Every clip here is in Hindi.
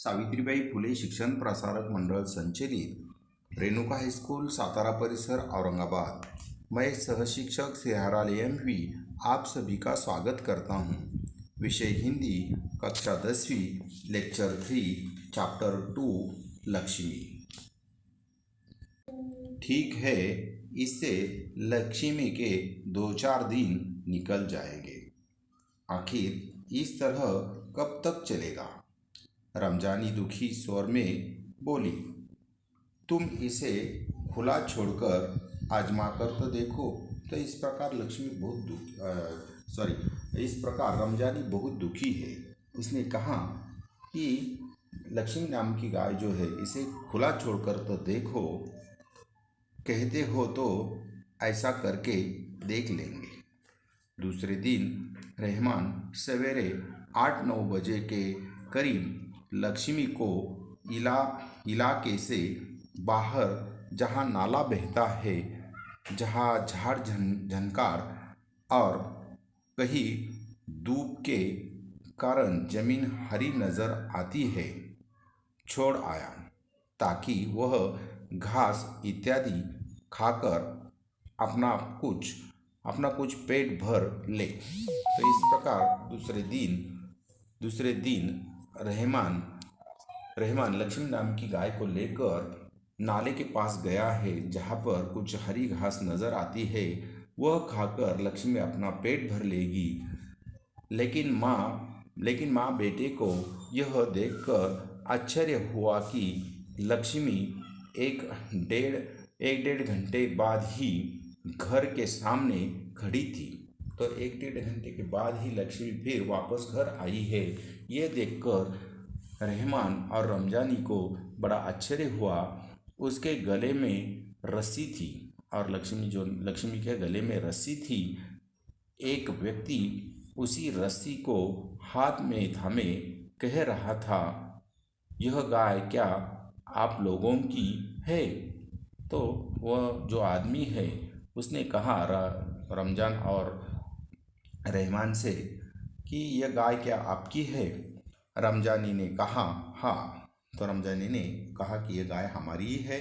सावित्रीबाई फुले शिक्षण प्रसारक मंडल संचलित रेणुका हाईस्कूल सातारा परिसर औरंगाबाद। मैं सहशिक्षक सिहाराल एम.वी. आप सभी का स्वागत करता हूं। विषय हिंदी, कक्षा 10वीं, लेक्चर 3, चैप्टर 2, लक्ष्मी। ठीक है, इससे लक्ष्मी के 2-4 दिन निकल जाएंगे। आखिर इस तरह कब तक चलेगा? रमजानी दुखी स्वर में बोली, तुम इसे खुला छोड़कर आजमा कर तो देखो। तो इस प्रकार इस प्रकार रमजानी बहुत दुखी है। उसने कहा कि लक्ष्मी नाम की गाय जो है इसे खुला छोड़कर तो देखो। कहते हो तो ऐसा करके देख लेंगे। दूसरे दिन रहमान सवेरे 8-9 बजे के करीब लक्ष्मी को इलाके से बाहर, जहाँ नाला बहता है, जहाँ झाड़ झनकार और कहीं धूप के कारण जमीन हरी नजर आती है, छोड़ आया ताकि वह घास इत्यादि खाकर अपना कुछ पेट भर ले। तो इस प्रकार दूसरे दिन रहमान लक्ष्मी नाम की गाय को लेकर नाले के पास गया है, जहाँ पर कुछ हरी घास नजर आती है। वह खाकर लक्ष्मी अपना पेट भर लेगी। लेकिन माँ बेटे को यह देखकर आश्चर्य हुआ कि लक्ष्मी एक डेढ़ घंटे बाद ही घर के सामने खड़ी थी। तो 1-1.5 घंटे के बाद ही लक्ष्मी फिर वापस घर आई है। ये देखकर रहमान और रमजानी को बड़ा आश्चर्य हुआ। उसके गले में रस्सी थी और लक्ष्मी के गले में रस्सी थी। एक व्यक्ति उसी रस्सी को हाथ में थामे कह रहा था, यह गाय क्या आप लोगों की है? तो वह जो आदमी है उसने कहा रमजान और रहमान से कि यह गाय क्या आपकी है? रमजानी ने कहा हाँ। तो रमजानी ने कहा कि यह गाय हमारी ही है।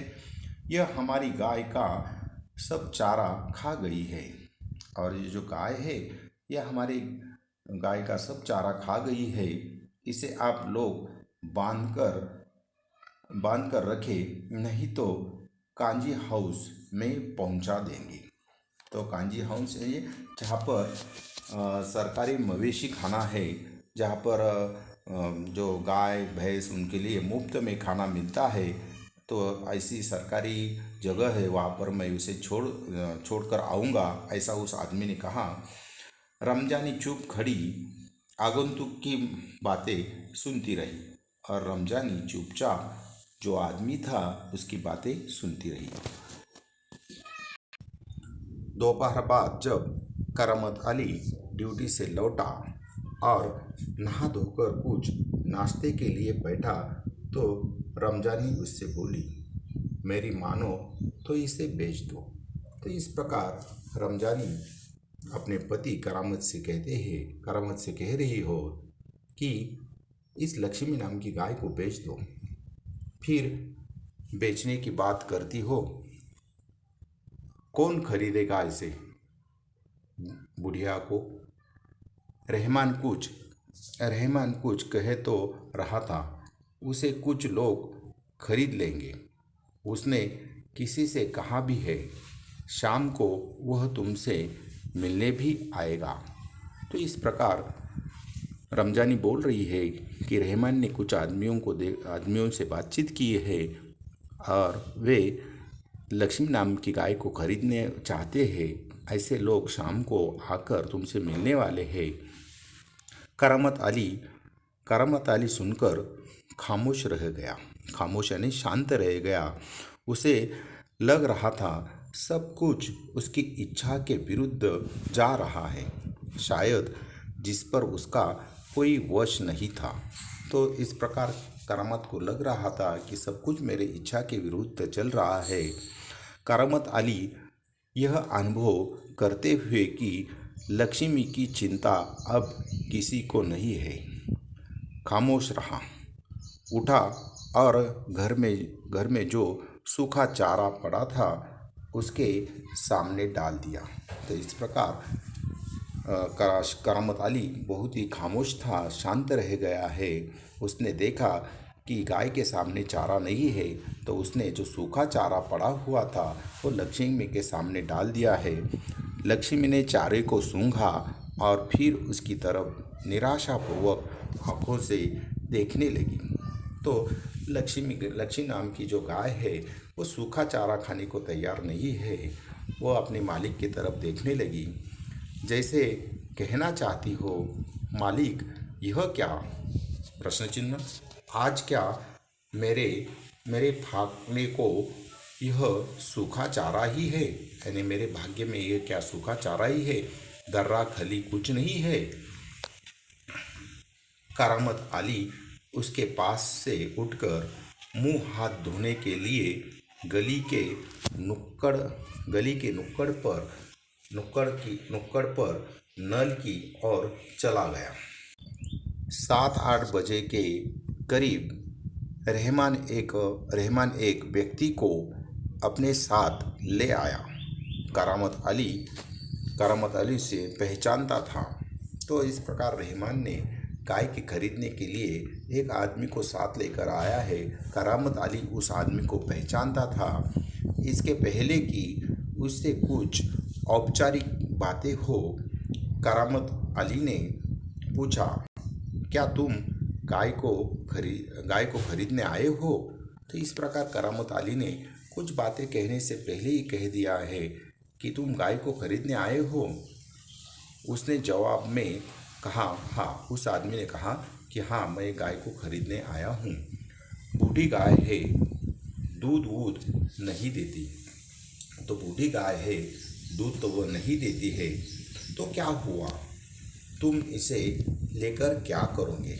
यह हमारी गाय का सब चारा खा गई है। और ये जो गाय है यह हमारी गाय का सब चारा खा गई है। इसे आप लोग बांध कर रखे, नहीं तो कांजी हाउस में पहुंचा देंगे। तो कांजी हाउस है जहाँ पर सरकारी मवेशी खाना है, जहाँ पर जो गाय भैंस उनके लिए मुफ्त में खाना मिलता है। तो ऐसी सरकारी जगह है, वहाँ पर मैं उसे छोड़ कर आऊँगा, ऐसा उस आदमी ने कहा। रमजानी चुप खड़ी आगंतुक की बातें सुनती रही और रमजानी चुपचाप जो आदमी था उसकी बातें सुनती रही। दोपहर बाद जब करामत अली ड्यूटी से लौटा और नहा धोकर कुछ नाश्ते के लिए बैठा तो रमजानी उससे बोली, मेरी मानो तो इसे बेच दो। तो इस प्रकार रमजानी अपने पति करामत से कह रही हो कि इस लक्ष्मी नाम की गाय को बेच दो। फिर बेचने की बात करती हो, कौन खरीदेगा इसे? बुढ़िया को। रहमान कुछ कहे तो रहा था, उसे कुछ लोग खरीद लेंगे। उसने किसी से कहा भी है, शाम को वह तुमसे मिलने भी आएगा। तो इस प्रकार रमजानी बोल रही है कि रहमान ने कुछ आदमियों से बातचीत की है और वे लक्ष्मी नाम की गाय को खरीदने चाहते हैं। ऐसे लोग शाम को आकर तुमसे मिलने वाले हैं। करामत अली सुनकर खामोश यानी शांत रह गया। उसे लग रहा था सब कुछ उसकी इच्छा के विरुद्ध जा रहा है, शायद जिस पर उसका कोई वश नहीं था। तो इस प्रकार करामत को लग रहा था कि सब कुछ मेरे इच्छा के विरुद्ध चल रहा है। करामत अली यह अनुभव करते हुए कि लक्ष्मी की चिंता अब किसी को नहीं है, खामोश रहा। उठा और घर में जो सूखा चारा पड़ा था उसके सामने डाल दिया। तो इस प्रकार करामत अली बहुत ही खामोश था, शांत रह गया है। उसने देखा कि गाय के सामने चारा नहीं है, तो उसने जो सूखा चारा पड़ा हुआ था वो लक्ष्मी के सामने डाल दिया है। लक्ष्मी ने चारे को सूंघा और फिर उसकी तरफ निराशापूर्वक आंखों से देखने लगी। तो लक्ष्मी नाम की जो गाय है वो सूखा चारा खाने को तैयार नहीं है। वो अपने मालिक की तरफ देखने लगी, जैसे कहना चाहती हो, मालिक यह क्या? प्रश्न चिन्ह। आज क्या मेरे मेरे भागने को यह सूखा चारा ही है? यानी मेरे भाग्य में यह क्या सूखा चारा ही है? दर्रा खली कुछ नहीं है। करामत अली उसके पास से उठकर मुंह हाथ धोने के लिए गली के नुक्कड़ गली के नुक्कड़ पर नल की ओर चला गया। 7-8 बजे के करीब रहमान एक व्यक्ति को अपने साथ ले आया। करामत अली से पहचानता था। तो इस प्रकार रहमान ने गाय के खरीदने के लिए एक आदमी को साथ लेकर आया है। करामत अली उस आदमी को पहचानता था। इसके पहले कि उससे कुछ औपचारिक बातें हो, करामत अली ने पूछा, क्या तुम गाय को खरीदने आए हो? तो इस प्रकार करामत अली ने कुछ बातें कहने से पहले ही कह दिया है कि तुम गाय को खरीदने आए हो। उसने जवाब में कहा, हाँ। उस आदमी ने कहा कि हाँ, मैं गाय को खरीदने आया हूँ। बूढ़ी गाय है, दूध वूध नहीं देती। तो बूढ़ी गाय है, दूध तो वो नहीं देती है, तो क्या हुआ? तुम इसे लेकर क्या करोगे?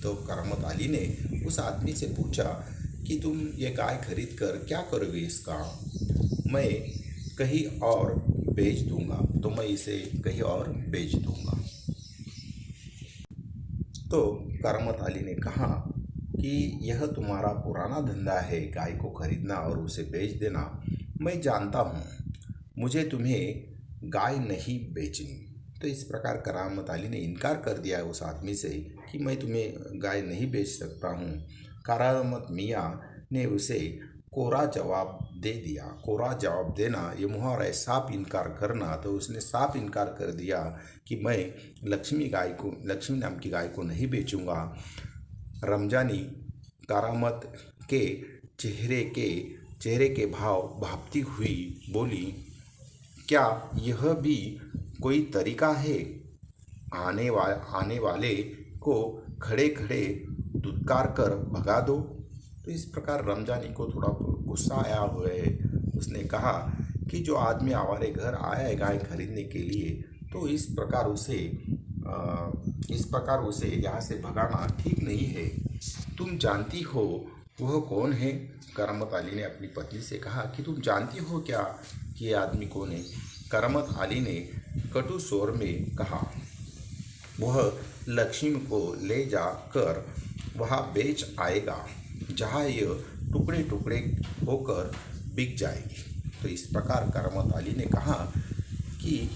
तो करामत अली ने उस आदमी से पूछा कि तुम ये गाय खरीद कर क्या करोगे इसका? मैं कहीं और बेच दूंगा। तो मैं इसे कहीं और बेच दूंगा। तो करामत अली ने कहा कि यह तुम्हारा पुराना धंधा है, गाय को खरीदना और उसे बेच देना। मैं जानता हूँ, मुझे तुम्हें गाय नहीं बेचनी। तो इस प्रकार करामत अली ने इनकार कर दिया उस आदमी से कि मैं तुम्हें गाय नहीं बेच सकता हूँ। करामत मियाँ ने उसे कोरा जवाब दे दिया। कोरा जवाब देना ये मुहावरा है, साफ इनकार करना। तो उसने साफ इनकार कर दिया कि मैं लक्ष्मी नाम की गाय को नहीं बेचूंगा। रमजानी करामत के चेहरे के भाव भापती हुई बोली, क्या यह भी कोई तरीका है? आने वाले को खड़े खड़े दुत्कार कर भगा दो। तो इस प्रकार रमजानी को थोड़ा गुस्सा आया हुआ है। उसने कहा कि जो आदमी हमारे घर आया है गाय खरीदने के लिए, तो इस प्रकार उसे यहाँ से भगाना ठीक नहीं है। तुम जानती हो वह कौन है? करामत अली ने अपनी पत्नी से कहा कि तुम जानती हो क्या कि ये आदमी कौन है? करामत अली ने कटु स्वर में कहा, वह लक्ष्मी को ले जाकर वहाँ बेच आएगा जहाँ यह टुकड़े टुकड़े होकर बिक जाएगी। तो इस प्रकार करामत अली ने कहा कि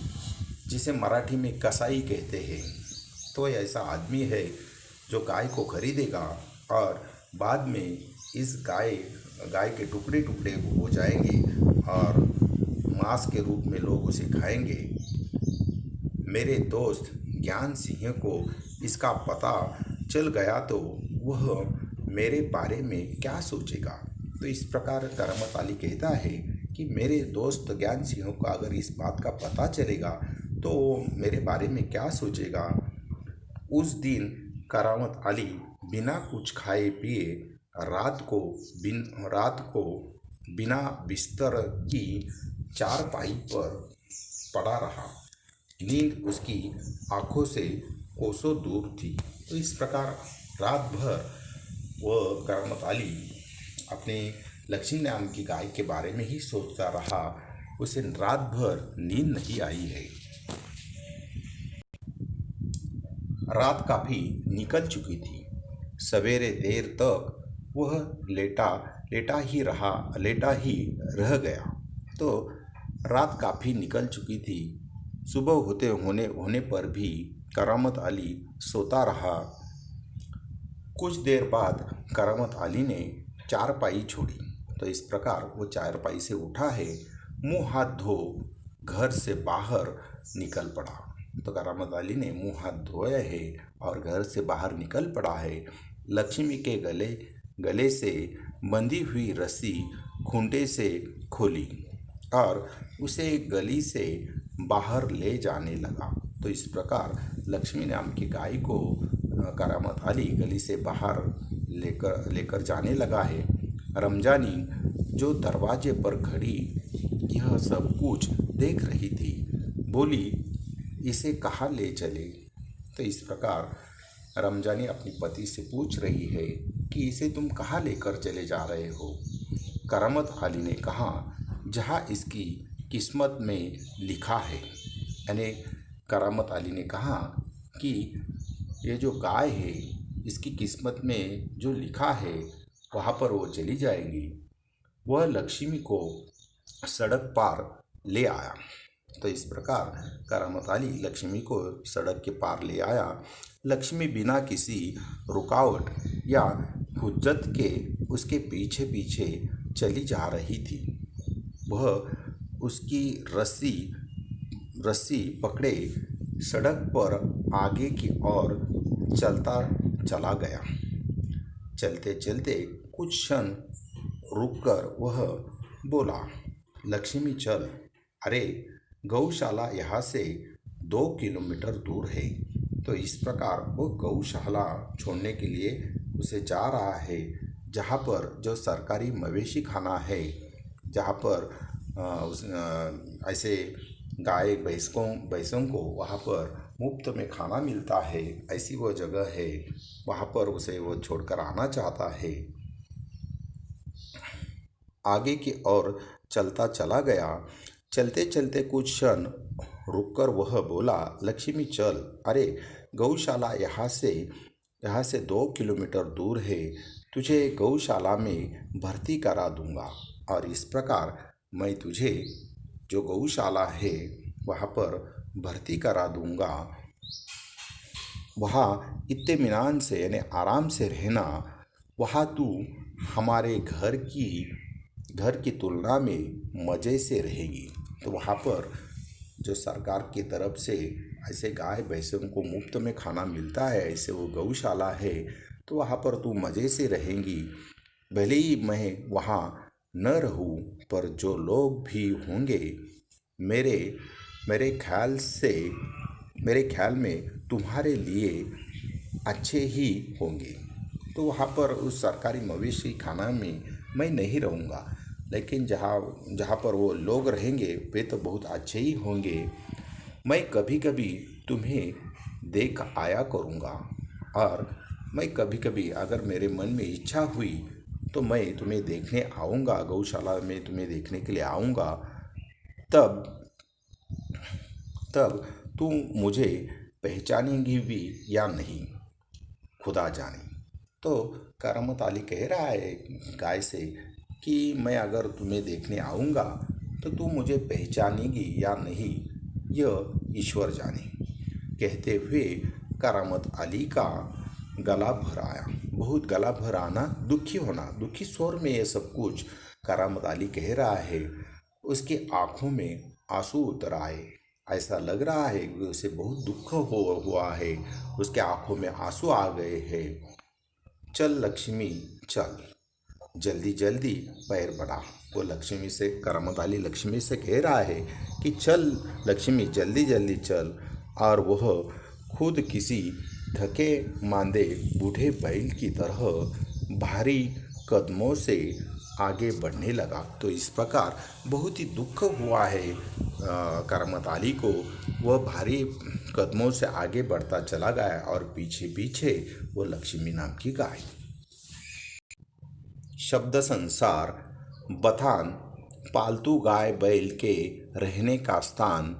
जिसे मराठी में कसाई कहते हैं, तो ऐसा आदमी है जो गाय को खरीदेगा और बाद में इस गाय के टुकड़े टुकड़े हो जाएंगे और मांस के रूप में लोग उसे खाएंगे। मेरे दोस्त ज्ञान सिंह को इसका पता चल गया तो वह मेरे बारे में क्या सोचेगा? तो इस प्रकार करामत अली कहता है कि मेरे दोस्त ज्ञान सिंह को अगर इस बात का पता चलेगा तो मेरे बारे में क्या सोचेगा। उस दिन करामत अली बिना कुछ खाए पिए रात को बिना बिस्तर की चारपाई पर पड़ा रहा। नींद उसकी आंखों से कोसों दूर थी। तो इस प्रकार रात भर वह करामत अली अपने लक्ष्मी नाम की गाय के बारे में ही सोचता रहा। उसे रात भर नींद नहीं आई है। रात काफ़ी निकल चुकी थी। सवेरे देर तक वह लेटा ही रह गया। तो रात काफ़ी निकल चुकी थी। सुबह होने पर भी करामत अली सोता रहा। कुछ देर बाद करामत अली ने चारपाई छोड़ी। तो इस प्रकार वो चारपाई से उठा है, मुंह हाथ धो घर से बाहर निकल पड़ा। तो करामत अली ने मुंह हाथ धोया है और घर से बाहर निकल पड़ा है। लक्ष्मी के गले से बंधी हुई रस्सी खूंटे से खोली और उसे गली से बाहर ले जाने लगा। तो इस प्रकार लक्ष्मी नाम की गाय को करामत अली गली से बाहर लेकर जाने लगा है। रमजानी जो दरवाजे पर खड़ी यह सब कुछ देख रही थी, बोली, इसे कहाँ ले चले। तो इस प्रकार रमजानी अपनी पति से पूछ रही है कि इसे तुम कहाँ लेकर चले जा रहे हो। करामत अली ने कहा, जहाँ इसकी किस्मत में लिखा है। यानी करामत अली ने कहा कि ये जो गाय है इसकी किस्मत में जो लिखा है वहाँ पर वो चली जाएगी। वह लक्ष्मी को सड़क पार ले आया। तो इस प्रकार करामत अली लक्ष्मी को सड़क के पार ले आया। लक्ष्मी बिना किसी रुकावट या हुज्जत के उसके पीछे पीछे चली जा रही थी। वह उसकी रस्सी पकड़े सड़क पर आगे की ओर चलता चला गया। चलते चलते कुछ क्षण रुककर वह बोला, लक्ष्मी चल, अरे गौशाला यहाँ से 2 किलोमीटर दूर है। तो इस प्रकार वो गौशाला छोड़ने के लिए उसे जा रहा है, जहाँ पर जो सरकारी मवेशी खाना है, जहाँ पर ऐसे गाय भैंसों को वहाँ पर मुफ्त में खाना मिलता है, ऐसी वो जगह है, वहाँ पर उसे वो छोड़कर आना चाहता है। आगे की ओर चलता चला गया। चलते चलते कुछ क्षण रुककर वह बोला, लक्ष्मी चल, अरे गौशाला यहाँ से 2 किलोमीटर दूर है, तुझे गौशाला में भर्ती करा दूंगा और इस प्रकार मैं तुझे जो गौशाला है वहाँ पर भर्ती करा दूंगा। वहाँ इत्मीनान से यानी आराम से रहना। वहाँ तू हमारे घर की तुलना में मज़े से रहेगी। तो वहाँ पर जो सरकार की तरफ से ऐसे गाय भैंसों को मुफ्त में खाना मिलता है, ऐसे वो गौशाला है, तो वहाँ पर तू मज़े से रहेंगी। भले ही मैं वहाँ न रहूँ, पर जो लोग भी होंगे मेरे ख्याल में तुम्हारे लिए अच्छे ही होंगे। तो वहाँ पर उस सरकारी मवेशी खाना में मैं नहीं रहूँगा, लेकिन जहाँ पर वो लोग रहेंगे वे तो बहुत अच्छे ही होंगे। मैं कभी कभी तुम्हें देख आया करूँगा और मैं कभी कभी अगर मेरे मन में इच्छा हुई तो मैं तुम्हें देखने आऊँगा, गौशाला में तुम्हें देखने के लिए आऊँगा। तब तुम मुझे पहचानेंगी भी या नहीं, खुदा जाने। तो करामत अली कह रहा है गाय से कि मैं अगर तुम्हें देखने आऊँगा तो तुम मुझे पहचानेगी या नहीं, यह ईश्वर जाने। कहते हुए करामत अली का गला भर आया। बहुत गला भर आना, दुखी होना, दुखी स्वर में ये सब कुछ करामत अली कह रहा है। उसकी आंखों में आंसू उतर आए। ऐसा लग रहा है कि उसे बहुत दुख हुआ है, उसके आंखों में आंसू आ गए हैं। चल लक्ष्मी चल, जल्दी जल्दी पैर बढ़ा। वो लक्ष्मी से करामत अली लक्ष्मी से कह रहा है कि चल लक्ष्मी जल्दी जल्दी चल। और वह खुद किसी थके मांदे बूढ़े बैल की तरह भारी कदमों से आगे बढ़ने लगा। तो इस प्रकार बहुत ही दुख हुआ है करामत अली को। वह भारी कदमों से आगे बढ़ता चला गया और पीछे पीछे वो लक्ष्मी नाम की गाय। शब्द संसार बथान, पालतू गाय बैल के रहने का स्थान।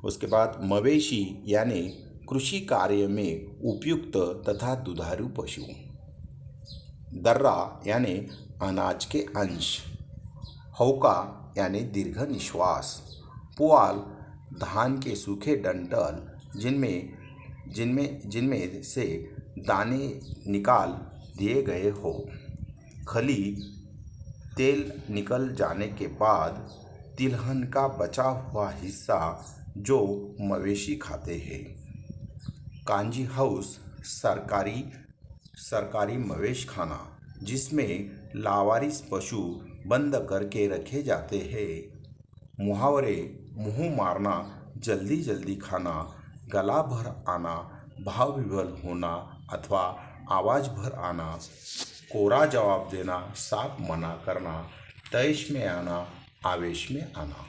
उसके बाद मवेशी यानी कृषि कार्य में उपयुक्त तथा दुधारू पशु। दर्रा यानी अनाज के अंश। हौका यानी दीर्घ निश्वास। पुआल धान के सूखे डंठल जिनमें जिनमें जिनमें से दाने निकाल दिए गए हो। खली तेल निकल जाने के बाद तिलहन का बचा हुआ हिस्सा जो मवेशी खाते हैं। कांजी हाउस सरकारी मवेश खाना जिसमें लावारिस पशु बंद करके रखे जाते हैं। मुहावरे मुंह मारना, जल्दी जल्दी खाना, गला भर आना, भाव विभल होना अथवा आवाज भर आना, कोरा जवाब देना, साफ मना करना, तैश में आना, आवेश में आना।